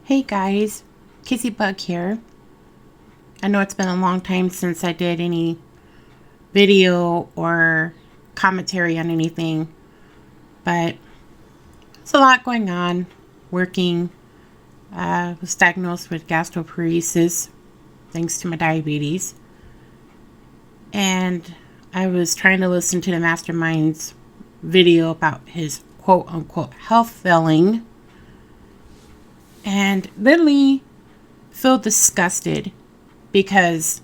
Hey guys, Kizziebug here. I know it's been a long time since I did any video or commentary on anything, but it's a lot going on. Working, was diagnosed with gastroparesis thanks to my diabetes, and I was trying to listen to the mastermind's video about his quote unquote health failing, and literally feel disgusted because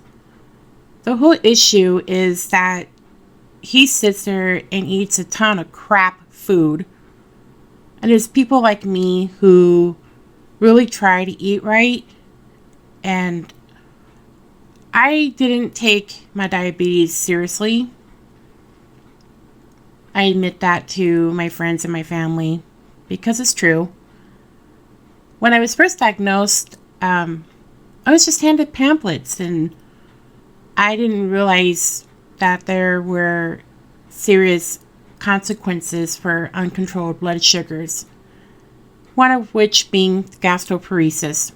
the whole issue is that he sits there and eats a ton of crap food. And there's people like me who really try to eat right. And I didn't take my diabetes seriously. I admit that to my friends and my family because it's true. When I was first diagnosed, I was just handed pamphlets, and I didn't realize that there were serious consequences for uncontrolled blood sugars, one of which being gastroparesis.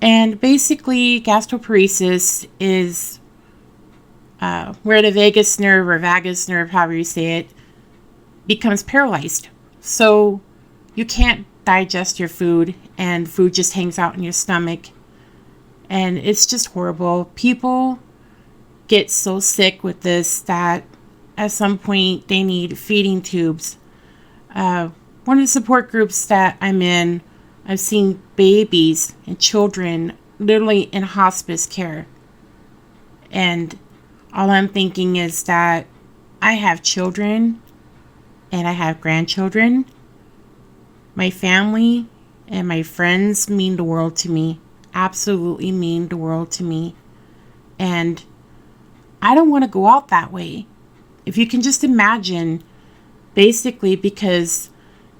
And basically, gastroparesis is where the vagus nerve or vagus nerve, however you say it, becomes paralyzed. So you can't digest your food, and food just hangs out in your stomach. And it's just horrible. People get so sick with this that at some point they need feeding tubes. One of the support groups that I'm in, I've seen babies and children literally in hospice care. And all I'm thinking is that I have children and I have grandchildren. My family and my friends mean the world to me. Absolutely mean the world to me. And I don't want to go out that way. If you can just imagine, basically because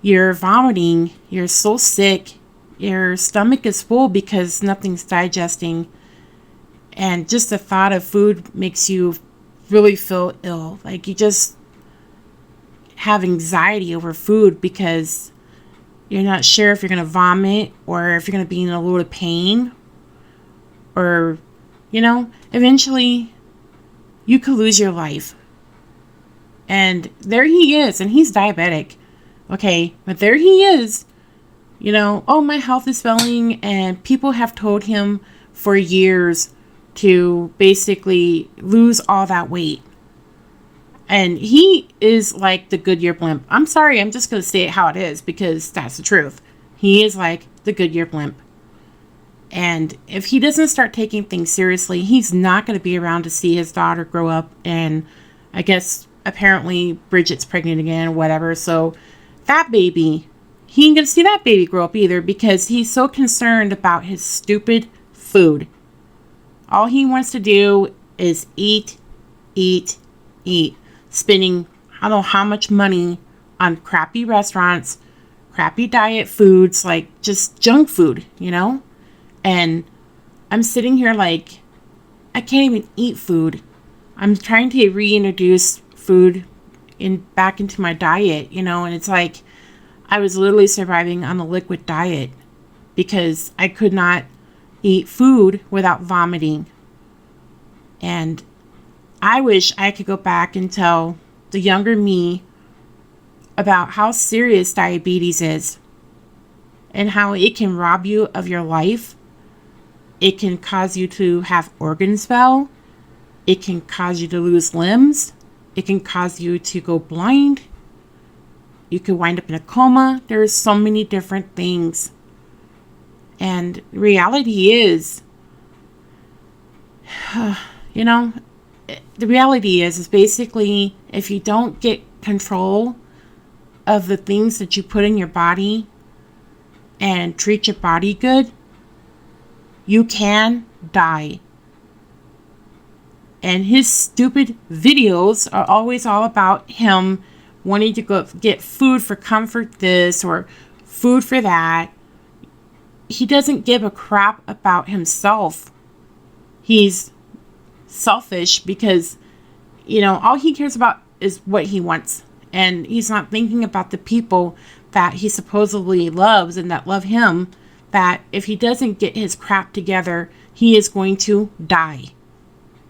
you're vomiting, you're so sick, your stomach is full because nothing's digesting, and just the thought of food makes you really feel ill. Like you just have anxiety over food because you're not sure if you're going to vomit or if you're going to be in a little pain, or, eventually you could lose your life. And there he is, and he's diabetic. Okay, but there he is, oh, my health is failing, and people have told him for years to basically lose all that weight. And he is like the Goodyear blimp. I'm sorry, I'm just going to say it how it is because that's the truth. He is like the Goodyear blimp. And if he doesn't start taking things seriously, he's not going to be around to see his daughter grow up. And I guess apparently Bridget's pregnant again or whatever. So that baby, he ain't going to see that baby grow up either because he's so concerned about his stupid food. All he wants to do is eat, eat, eat. Spending I don't know how much money on crappy restaurants, crappy diet foods, like just junk food, And I'm sitting here like, I can't even eat food. I'm trying to reintroduce food back into my diet, and it's like I was literally surviving on a liquid diet because I could not eat food without vomiting. And I wish I could go back and tell the younger me about how serious diabetes is and how it can rob you of your life. It can cause you to have organs fail. It can cause you to lose limbs. It can cause you to go blind. You could wind up in a coma. There's so many different things. And reality is, the reality is basically if you don't get control of the things that you put in your body and treat your body good, you can die. And his stupid videos are always all about him wanting to go get food for comfort this or food for that. He doesn't give a crap about himself. He's selfish because, all he cares about is what he wants. And he's not thinking about the people that he supposedly loves and that love him that if he doesn't get his crap together, he is going to die.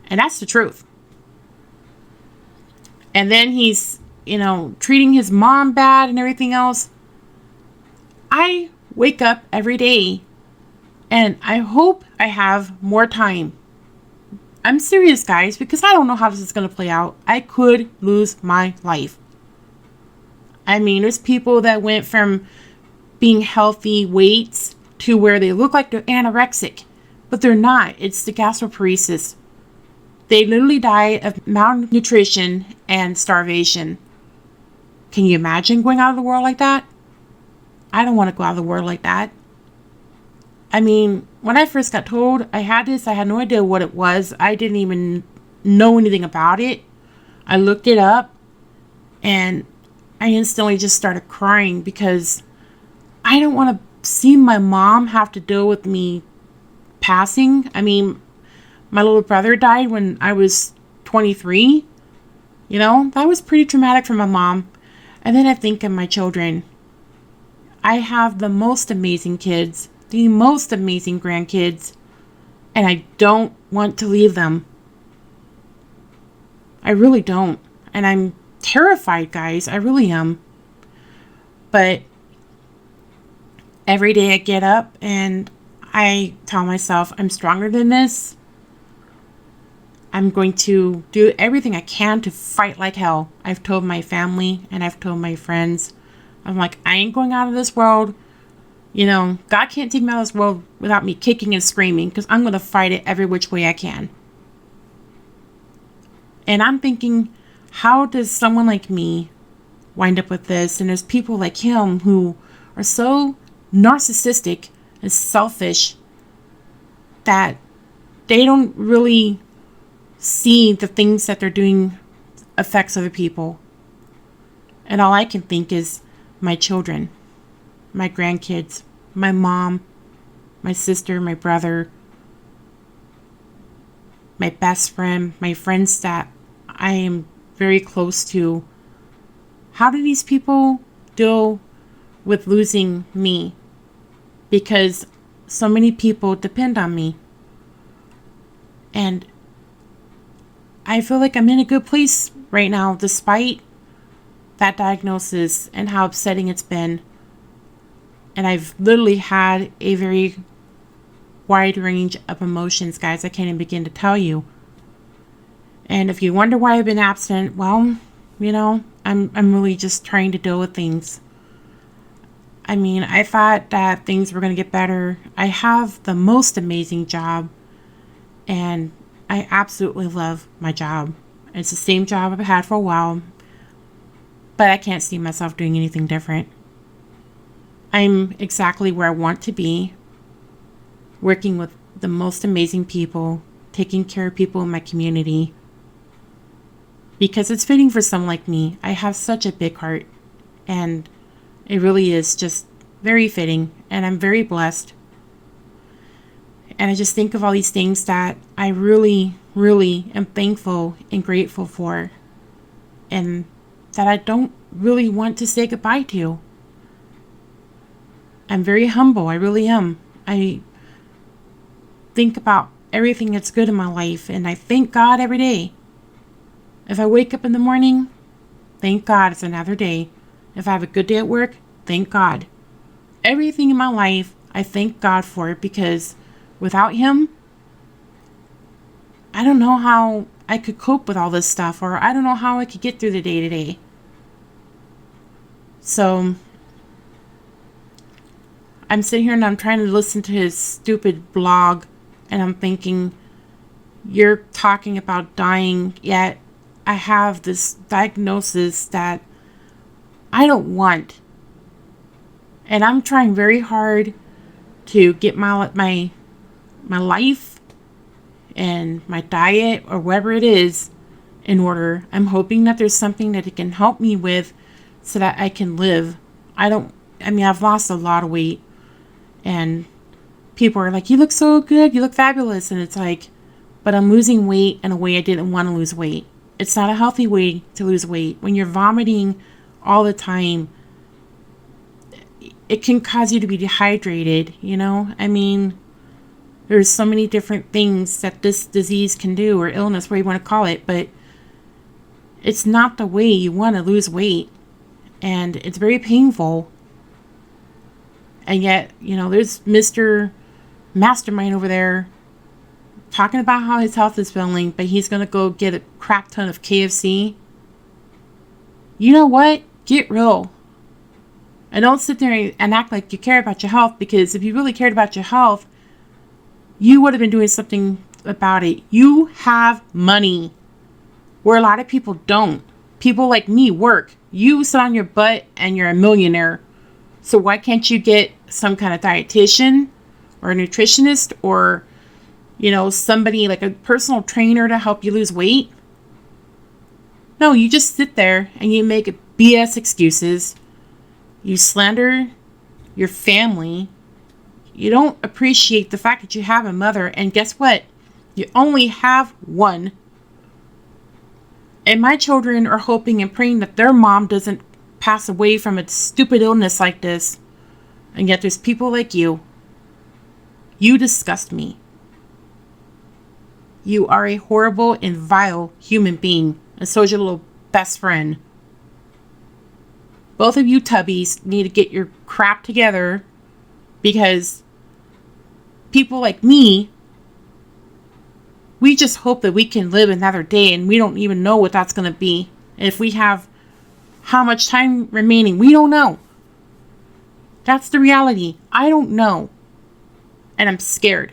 And that's the truth. And then he's, treating his mom bad and everything else. I wake up every day and I hope I have more time. I'm serious, guys, because I don't know how this is going to play out. I could lose my life. I mean, there's people that went from being healthy weights to where they look like they're anorexic, but they're not. It's the gastroparesis. They literally die of malnutrition and starvation. Can you imagine going out of the world like that? I don't want to go out of the world like that. I mean, when I first got told I had this, I had no idea what it was. I didn't even know anything about it. I looked it up and I instantly just started crying because I don't want to see my mom have to deal with me passing. I mean, my little brother died when I was 23. That was pretty traumatic for my mom. And then I think of my children. I have the most amazing kids, the most amazing grandkids, and I don't want to leave them. I really don't. And I'm terrified, guys. I really am. But every day I get up and I tell myself I'm stronger than this. I'm going to do everything I can to fight like hell. I've told my family and I've told my friends. I'm like, I ain't going out of this world. God can't take me out of this world without me kicking and screaming, because I'm going to fight it every which way I can. And I'm thinking, how does someone like me wind up with this? And there's people like him who are so narcissistic and selfish that they don't really see the things that they're doing affects other people. And all I can think is my children, my grandkids, my mom, my sister, my brother, my best friend, my friends that I am very close to. How do these people deal with losing me? Because so many people depend on me. And I feel like I'm in a good place right now, despite that diagnosis and how upsetting it's been. And I've literally had a very wide range of emotions, guys. I can't even begin to tell you. And if you wonder why I've been absent, well, I'm really just trying to deal with things. I mean, I thought that things were going to get better. I have the most amazing job, and I absolutely love my job. It's the same job I've had for a while, but I can't see myself doing anything different. I'm exactly where I want to be, working with the most amazing people, taking care of people in my community, because it's fitting for someone like me. I have such a big heart, and it really is just very fitting, and I'm very blessed. And I just think of all these things that I really, really am thankful and grateful for, and that I don't really want to say goodbye to. I'm very humble. I really am. I think about everything that's good in my life, and I thank God every day. If I wake up in the morning, thank God it's another day. If I have a good day at work, thank God. Everything in my life, I thank God for it, because without Him, I don't know how I could cope with all this stuff, or I don't know how I could get through the day to day. So I'm sitting here and I'm trying to listen to his stupid blog, and I'm thinking, you're talking about dying, yet I have this diagnosis that I don't want. And I'm trying very hard to get my life and my diet, or whatever it is, in order. I'm hoping that there's something that it can help me with so that I can live. I've lost a lot of weight, and people are like, you look so good, you look fabulous. And it's like, but I'm losing weight in a way I didn't want to lose weight. It's not a healthy way to lose weight. When you're vomiting all the time, it can cause you to be dehydrated, I mean, there's so many different things that this disease can do, or illness, whatever you want to call it, but it's not the way you want to lose weight. And it's very painful. And yet, there's Mr. Mastermind over there talking about how his health is failing, but he's going to go get a crap ton of KFC. You know what? Get real. And don't sit there and act like you care about your health, because if you really cared about your health, you would have been doing something about it. You have money, where a lot of people don't. People like me work. You sit on your butt and you're a millionaire. So why can't you get some kind of dietitian or a nutritionist, or, somebody like a personal trainer to help you lose weight? No, you just sit there and you make BS excuses. You slander your family. You don't appreciate the fact that you have a mother. And guess what? You only have one. And my children are hoping and praying that their mom doesn't pass away from a stupid illness like this. And yet there's people like you. You disgust me. You are a horrible and vile human being. And so is your little best friend. Both of you tubbies need to get your crap together, because people like me, we just hope that we can live another day, and we don't even know what that's going to be. And if we have how much time remaining, we don't know. That's the reality. I don't know. And I'm scared.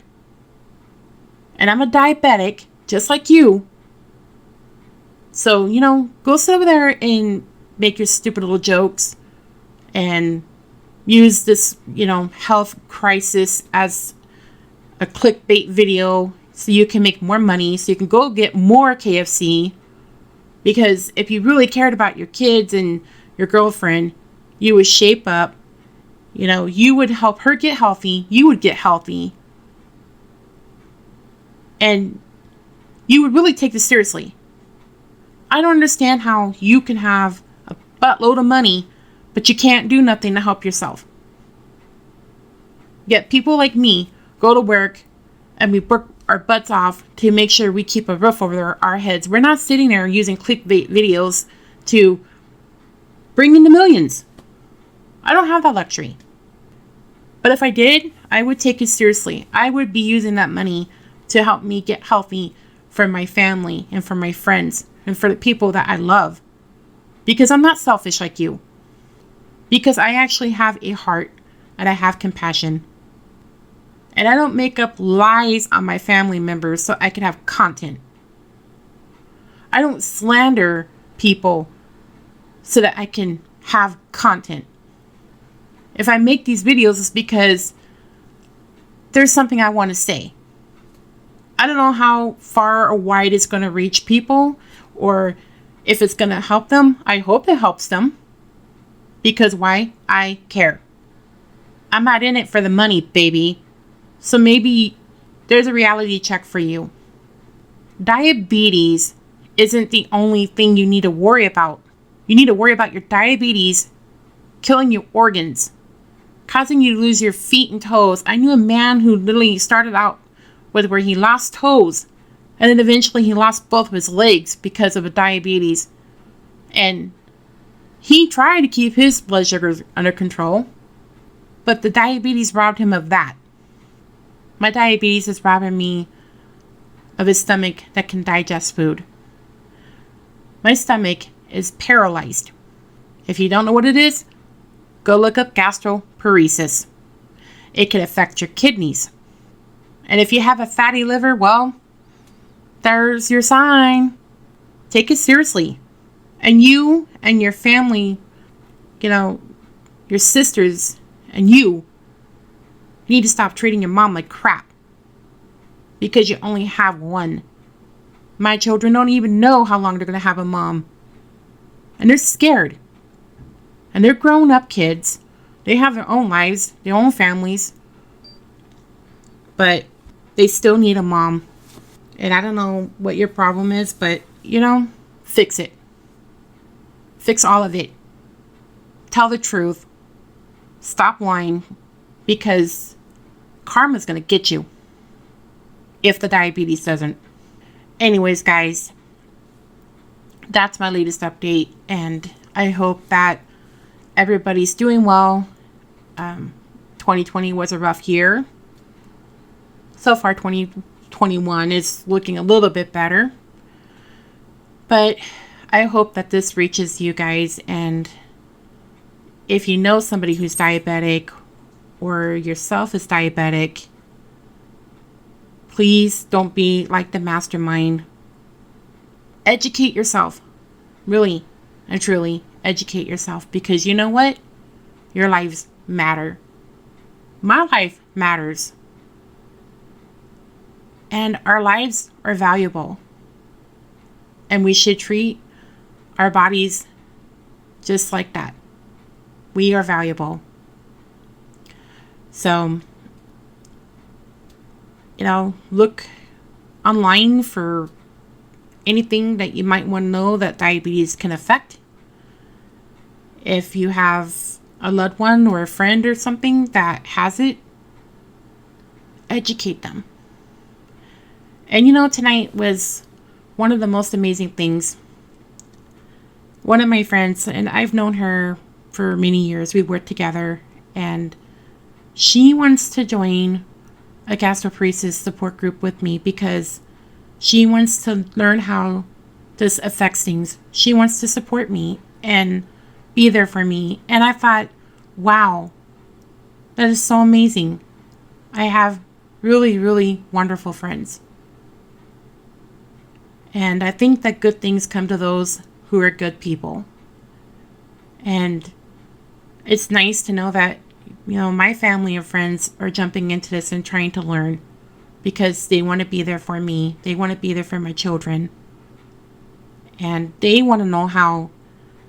And I'm a diabetic, just like you. So, go sit over there and make your stupid little jokes and use this, health crisis as a clickbait video so you can make more money, so you can go get more KFC. Because if you really cared about your kids and your girlfriend, you would shape up. You would help her get healthy. You would get healthy. And you would really take this seriously. I don't understand how you can have a buttload of money, but you can't do nothing to help yourself. Yet people like me go to work and we work our butts off to make sure we keep a roof over our heads. We're not sitting there using clickbait videos to bring in the millions. I don't have that luxury. But if I did, I would take it seriously. I would be using that money to help me get healthy for my family and for my friends and for the people that I love. Because I'm not selfish like you. Because I actually have a heart and I have compassion. And I don't make up lies on my family members so I can have content. I don't slander people so that I can have content. If I make these videos, it's because there's something I want to say. I don't know how far or wide it's going to reach people, or if it's going to help them. I hope it helps them. Because why? I care. I'm not in it for the money, baby. So maybe there's a reality check for you. Diabetes isn't the only thing you need to worry about. You need to worry about your diabetes killing your organs, causing you to lose your feet and toes. I knew a man who literally started out with where he lost toes, and then eventually he lost both of his legs because of a diabetes. And he tried to keep his blood sugars under control, but the diabetes robbed him of that. My diabetes is robbing me of a stomach that can digest food. My stomach is paralyzed. If you don't know what it is, go look up gastroparesis. It can affect your kidneys. And if you have a fatty liver, well, there's your sign. Take it seriously. And you and your family, your sisters and you need to stop treating your mom like crap. Because you only have one. My children don't even know how long they're going to have a mom. And they're scared. And they're grown up kids. They have their own lives, their own families. But they still need a mom. And I don't know what your problem is, but, fix it. Fix all of it. Tell the truth. Stop lying, because karma's going to get you if the diabetes doesn't. Anyways, guys, that's my latest update, and I hope that everybody's doing well. 2020 was a rough year. So far, 2021 is looking a little bit better. But I hope that this reaches you guys, and if you know somebody who's diabetic or yourself is diabetic, please don't be like the mastermind. Educate yourself. Really and truly educate yourself, because you know what? Your lives matter. My life matters. And our lives are valuable. And we should treat our bodies just like that. We are valuable. So, look online for anything that you might want to know that diabetes can affect. If you have a loved one or a friend or something that has it, educate them. And tonight was one of the most amazing things. One of my friends, and I've known her for many years, we worked together, and she wants to join a gastroparesis support group with me because she wants to learn how this affects things. She wants to support me and be there for me. And I thought, wow, that is so amazing. I have really, really wonderful friends. And I think that good things come to those who are good people. And it's nice to know that, my family and friends are jumping into this and trying to learn, because they want to be there for me. They want to be there for my children. And they want to know how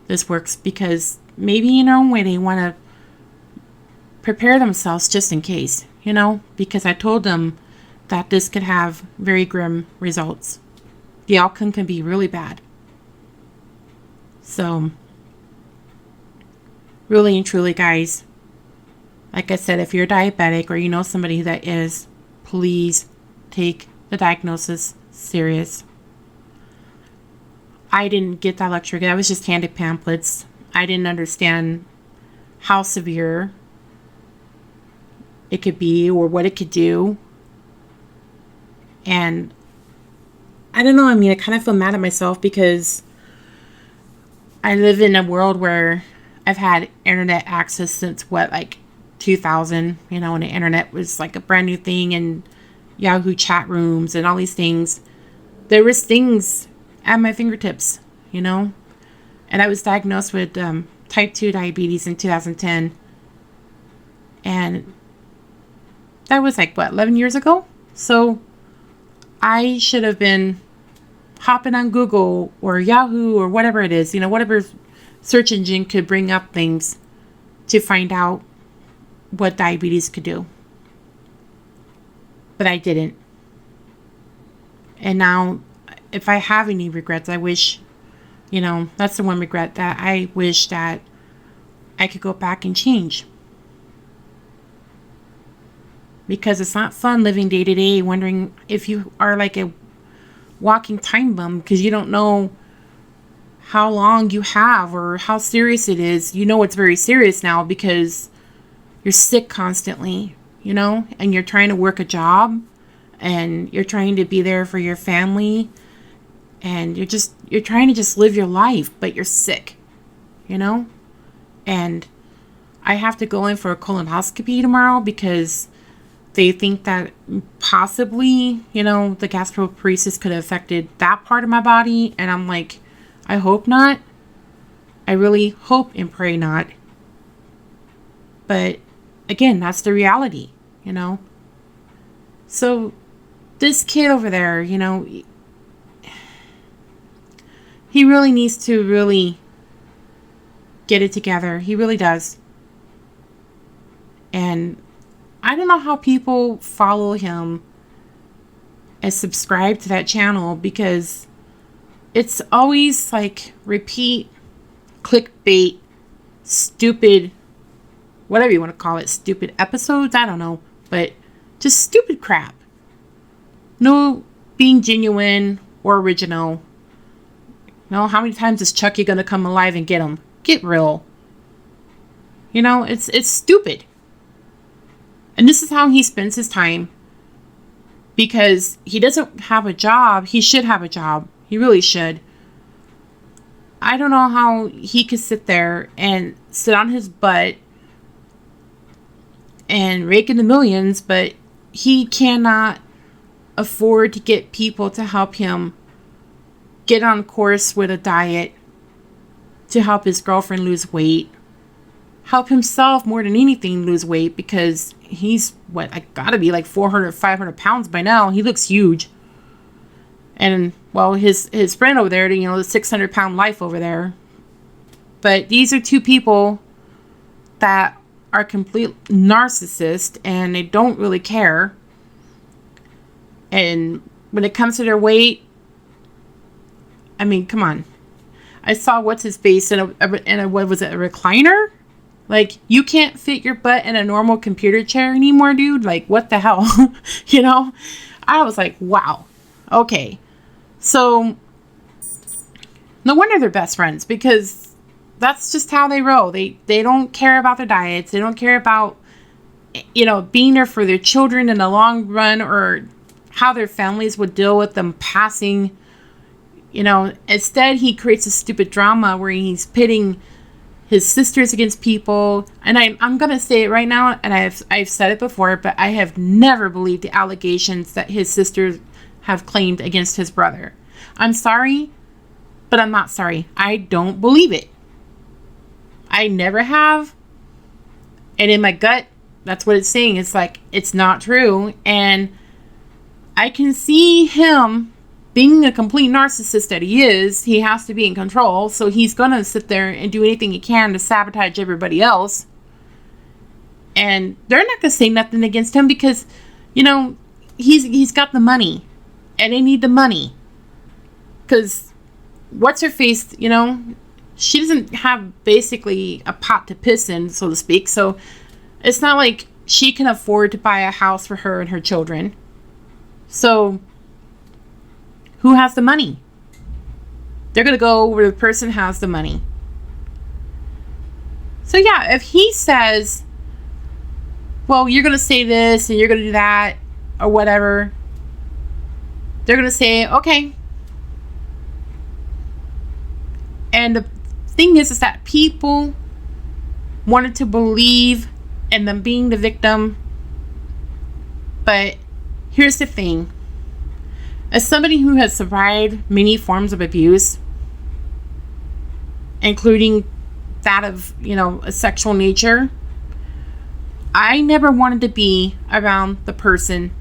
this works, because maybe in their own way they want to prepare themselves just in case, because I told them that this could have very grim results. The outcome can be really bad. So, really and truly, guys, like I said, if you're diabetic or you know somebody that is, please take the diagnosis serious. I didn't get that lecture. I was just handed pamphlets. I didn't understand how severe it could be or what it could do. And I don't know. I kind of feel mad at myself because I live in a world where I've had internet access since 2000, when the internet was like a brand new thing, and Yahoo chat rooms and all these things. There was things at my fingertips, and I was diagnosed with type 2 diabetes in 2010. And that was 11 years ago? So I should have been hopping on Google or Yahoo or whatever it is, whatever search engine could bring up things to find out what diabetes could do. But I didn't. And now, if I have any regrets, I wish, that's the one regret, that I wish that I could go back and change. Because it's not fun living day to day wondering if you are like a walking time bomb, because you don't know how long you have or how serious it is. It's very serious now because you're sick constantly, and you're trying to work a job, and you're trying to be there for your family, and you're trying to just live your life, but you're sick, and I have to go in for a colonoscopy tomorrow because they think that possibly, the gastroparesis could have affected that part of my body. And I'm like, I hope not. I really hope and pray not. But again, that's the reality, So this kid over there, he really needs to really get it together. He really does. And I don't know how people follow him and subscribe to that channel, because it's always repeat clickbait, stupid whatever you want to call it, stupid episodes, I don't know, but just stupid crap. No being genuine or original. No, how many times is Chucky gonna come alive and get him? Get real. You know, it's stupid. And this is how he spends his time. Because he doesn't have a job. He should have a job. He really should. I don't know how he could sit there and sit on his butt and rake in the millions, but he cannot afford to get people to help him get on course with a diet, to help his girlfriend lose weight, help himself more than anything lose weight, because he's, I gotta be like 400, 500 pounds by now. He looks huge. And, well, his friend over there, you know, the 600-pound life over there. But these are two people that are complete narcissists, and they don't really care. And when it comes to their weight, I mean, come on. I saw what's his face in a what was it, a recliner? Like, you can't fit your butt in a normal computer chair anymore, dude. Like, what the hell? You know? I was like, wow. Okay. So, no wonder they're best friends, because that's just how they roll. They don't care about their diets. They don't care about, you know, being there for their children in the long run, or how their families would deal with them passing. You know, instead he creates a stupid drama where he's pitting his sisters against people. And I'm going to say it right now, and I've said it before, but I have never believed the allegations that his sisters have claimed against his brother. I'm sorry, but I'm not sorry. I don't believe it. I never have. And in my gut, that's what it's saying. It's like, it's not true. And I can see him being a complete narcissist that he is. He has to be in control. So he's going to sit there and do anything he can to sabotage everybody else. And they're not going to say nothing against him, because, you know, he's got the money. And they need the money. Because what's her face, you know, she doesn't have basically a pot to piss in, so to speak. So it's not like she can afford to buy a house for her and her children. So who has the money? They're going to go where the person has the money. So yeah, if he says, well, you're going to say this and you're going to do that or whatever, they're going to say, okay. And the thing is that people wanted to believe in them being the victim. But here's the thing. As somebody who has survived many forms of abuse, including that of, you know, a sexual nature, I never wanted to be around the person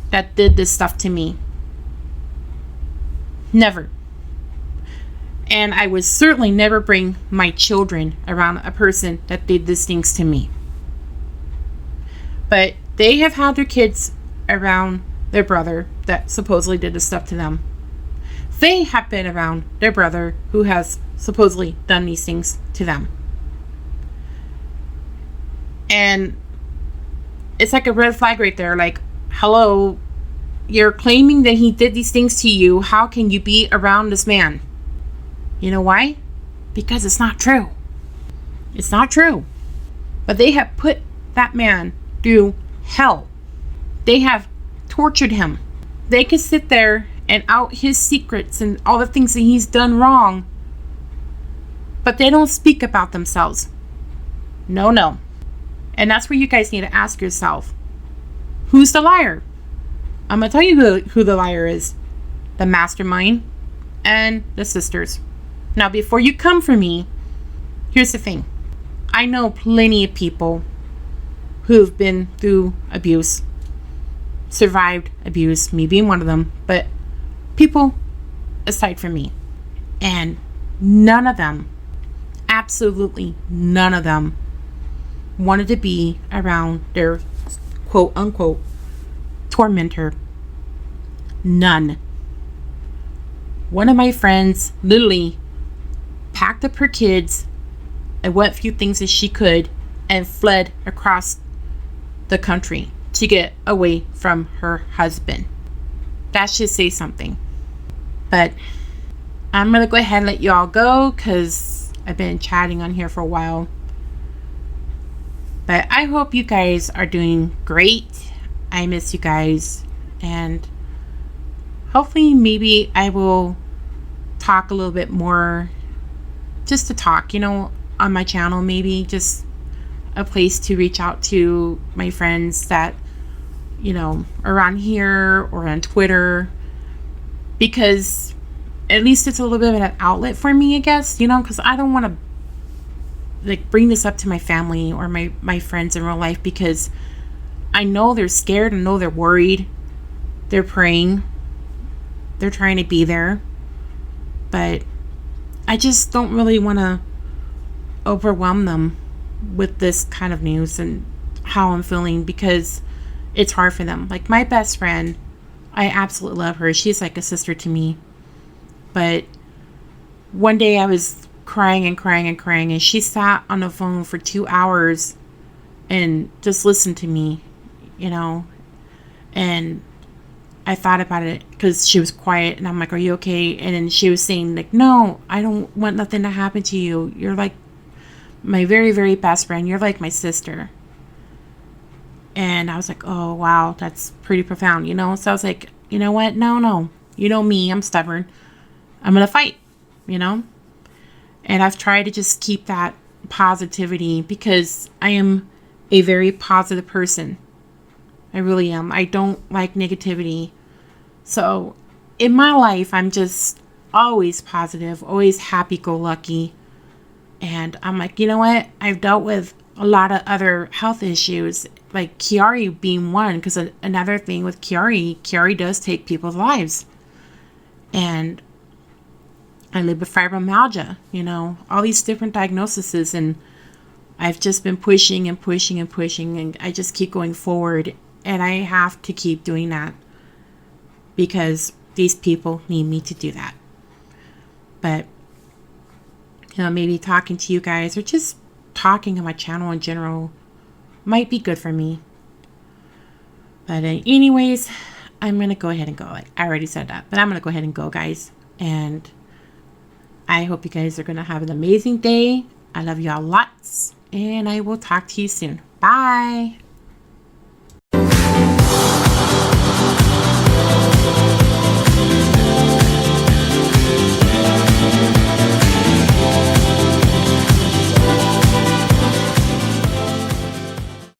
that did this stuff to me. Never. And I would certainly never bring my children around a person that did these things to me. But they have had their kids around their brother that supposedly did this stuff to them. They have been around their brother who has supposedly done these things to them. And it's like a red flag right there. Like, hello, you're claiming that he did these things to you. How can you be around this man? You know why? Because it's not true. It's not true. But they have put that man through hell. They have tortured him. They could sit there and out his secrets and all the things that he's done wrong, but they don't speak about themselves. No. And that's where you guys need to ask yourself, who's the liar? I'm going to tell you who the liar is. The mastermind and the sisters. Now, before you come for me, here's the thing. I know plenty of people who've been through abuse, survived abuse, me being one of them, but people aside from me. And none of them, absolutely none of them, wanted to be around their quote unquote tormentor. None. One of my friends literally packed up her kids and what few things that she could and fled across the country to get away from her husband. That should say something. But I'm going to go ahead and let you all go because I've been chatting on here for a while. But I hope you guys are doing great. I miss you guys. And hopefully maybe I will talk a little bit more, just to talk, on my channel. Maybe just a place to reach out to my friends that, around here or on Twitter. Because at least it's a little bit of an outlet for me, I guess, because I don't want to bring this up to my family or my friends in real life, because I know they're scared. I know they're worried. They're praying. They're trying to be there. But I just don't really want to overwhelm them with this kind of news and how I'm feeling, because it's hard for them. Like my best friend, I absolutely love her. She's like a sister to me. But one day I was crying and crying and crying, and she sat on the phone for 2 hours and just listened to me, and I thought about it because she was quiet, and I'm like, are you okay? And then she was saying like, no, I don't want nothing to happen to you. You're like my very, very best friend. You're like my sister. And I was like, oh, wow, that's pretty profound, So I was like, you know what? No. You know me, I'm stubborn. I'm going to fight, And I've tried to just keep that positivity, because I am a very positive person. I really am. I don't like negativity. So in my life, I'm just always positive, always happy-go-lucky. And I'm like, you know what? I've dealt with a lot of other health issues, like Chiari being one, because another thing with Chiari does take people's lives. And I live with fibromyalgia, all these different diagnoses, and I've just been pushing and pushing and pushing, and I just keep going forward, and I have to keep doing that because these people need me to do that. But, maybe talking to you guys or just talking on my channel in general might be good for me. But anyways, I'm going to go ahead and go. Like I already said that, but I'm going to go ahead and go, guys. And I hope you guys are going to have an amazing day. I love y'all lots, and I will talk to you soon. Bye.